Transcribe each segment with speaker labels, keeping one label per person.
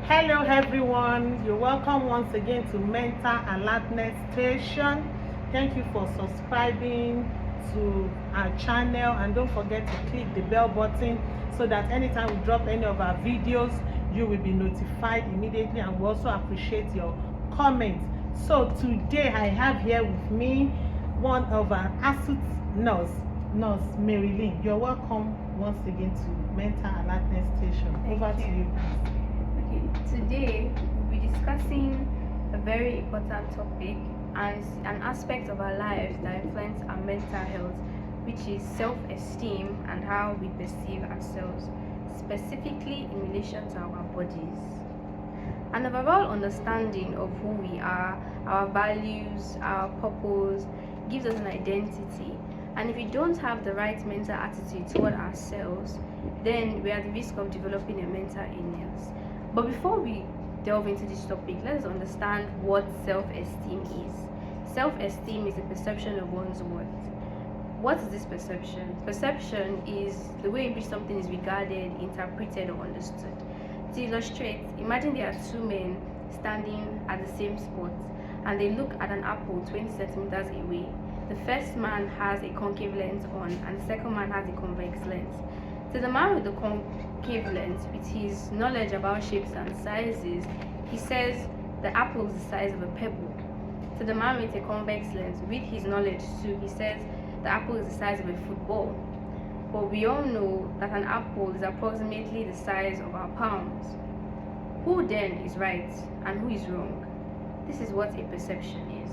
Speaker 1: Hello everyone, you're welcome once again to Mental Alertness Station. Thank you for subscribing to our channel, and don't forget to click the bell button so that anytime we drop any of our videos you will be notified immediately, and we also appreciate your comments. So today I have here with me one of our astute nurse Marilyn. You're welcome once again to Mental Alertness Station. Over to you.
Speaker 2: Okay, today we'll be discussing a very important topic and an aspect of our lives that influence our mental health, which is self-esteem and how we perceive ourselves, specifically in relation to our bodies. An overall understanding of who we are, our values, our purpose, gives us an identity. And if we don't have the right mental attitude toward ourselves, then we are at the risk of developing a mental illness. But before we delve into this topic, let's understand what self-esteem is. Self-esteem is the perception of one's worth. What is this perception? Perception is the way in which something is regarded, interpreted, or understood. To illustrate, imagine there are two men standing at the same spot and they look at an apple 20 centimeters away. The first man has a concave lens on and the second man has a convex lens. So the man with the concave lens, with his knowledge about shapes and sizes, he says the apple is the size of a pebble. So the man with a convex lens, with his knowledge too, he says the apple is the size of a football. But we all know that an apple is approximately the size of our palms. Who then is right and who is wrong? This is what a perception is.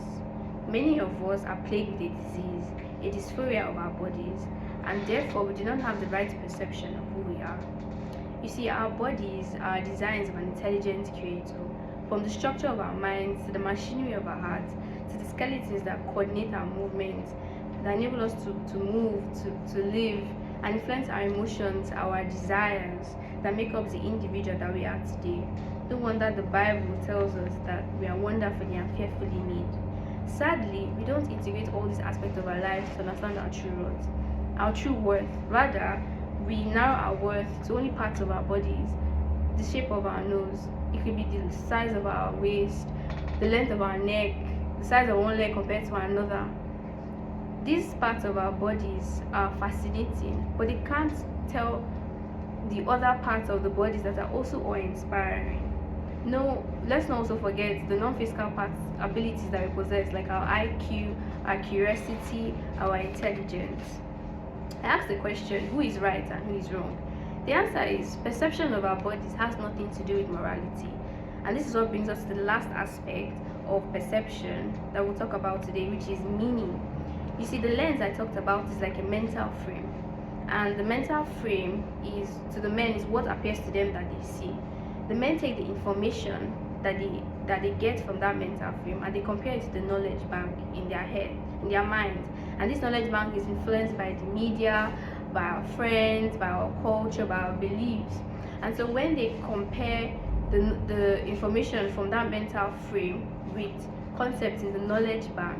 Speaker 2: Many of us are plagued with a disease, a dysphoria of our bodies, and therefore we do not have the right perception of who we are. You see, our bodies are designs of an intelligent creator, from the structure of our minds to the machinery of our hearts to the skeletons that coordinate our movements, that enable us to move, to live, and influence our emotions, our desires, that make up the individual that we are today. No wonder the Bible tells us that we are wonderfully and fearfully made. Sadly, we don't integrate all these aspects of our lives to understand our true worth. Rather, we narrow our worth to only parts of our bodies, the shape of our nose. It could be the size of our waist, the length of our neck, the size of one leg compared to another. These parts of our bodies are fascinating, but they can't tell the other parts of the bodies that are also awe-inspiring. No, let's not also forget the non-physical parts, abilities that we possess, like our IQ, our curiosity, our intelligence. I asked the question, who is right and who is wrong? The answer is perception of our bodies has nothing to do with morality. And this is what brings us to the last aspect of perception that we'll talk about today, which is meaning. You see, the lens I talked about is like a mental frame. And the mental frame is, to the men, is what appears to them that they see. The men take the information that they get from that mental frame and they compare it to the knowledge bank in their head, in their mind. And this knowledge bank is influenced by the media, by our friends, by our culture, by our beliefs. And so when they compare the information from that mental frame with concepts in the knowledge bank,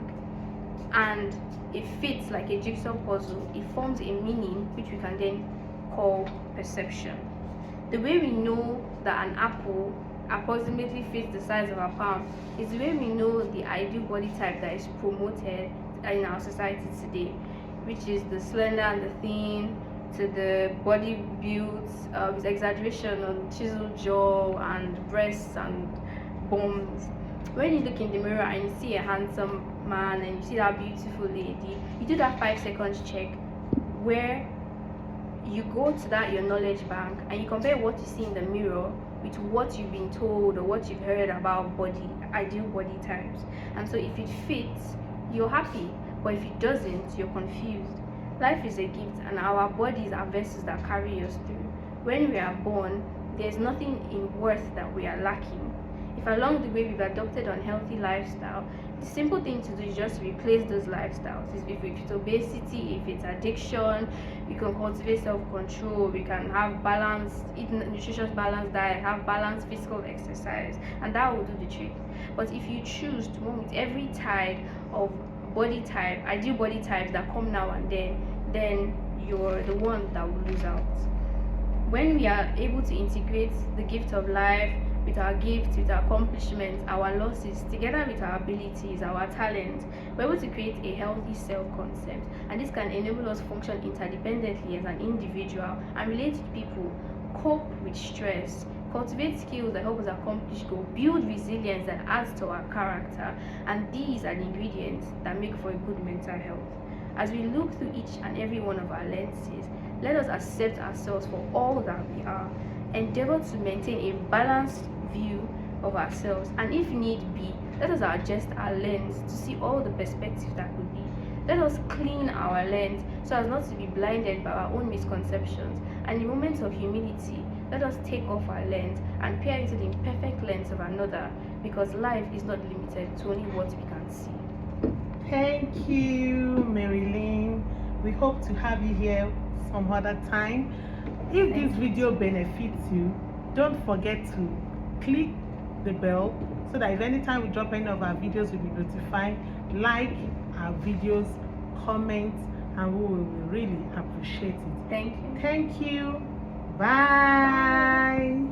Speaker 2: and it fits like a jigsaw puzzle, it forms a meaning which we can then call perception. The way we know that an apple approximately fits the size of our palm is the way we know the ideal body type that is promoted in our society today, which is the slender and the thin, to the body built with exaggeration on chiseled jaw and breasts and bones. When you look in the mirror and you see a handsome man and you see that beautiful lady, you do that 5 seconds check where you go to that your knowledge bank and you compare what you see in the mirror with what you've been told or what you've heard about ideal body types. And so if it fits, you're happy, but if it doesn't, you're confused. Life is a gift and our bodies are vessels that carry us through. When we are born, there's nothing in worth that we are lacking. If along the way we've adopted unhealthy lifestyle, the simple thing to do is just replace those lifestyles. If it's obesity, if it's addiction, we can cultivate self-control, we can have balanced, eat nutritious balanced diet, have balanced physical exercise, and that will do the trick. But if you choose to move with every type of body type, ideal body types that come now and then you're the one that will lose out. When we are able to integrate the gift of life, with our gifts, with our accomplishments, our losses, together with our abilities, our talents, we're able to create a healthy self-concept. And this can enable us function interdependently as an individual and relate with people, cope with stress, cultivate skills that help us accomplish goals, build resilience that adds to our character, and these are the ingredients that make for a good mental health. As we look through each and every one of our lenses, let us accept ourselves for all that we are, endeavor to maintain a balanced view of ourselves, and if need be, let us adjust our lens to see all the perspectives that could be. Let us clean our lens so as not to be blinded by our own misconceptions, and in moments of humility, let us take off our lens and peer into the imperfect lens of another, because life is not limited to only what we can see.
Speaker 1: Thank you, Marilyn. We hope to have you here some other time. If this video benefits you, don't forget to click the bell so that if anytime we drop any of our videos, you'll be notified. Like our videos, comment, and we will really appreciate it.
Speaker 2: Thank you.
Speaker 1: Thank you. Bye.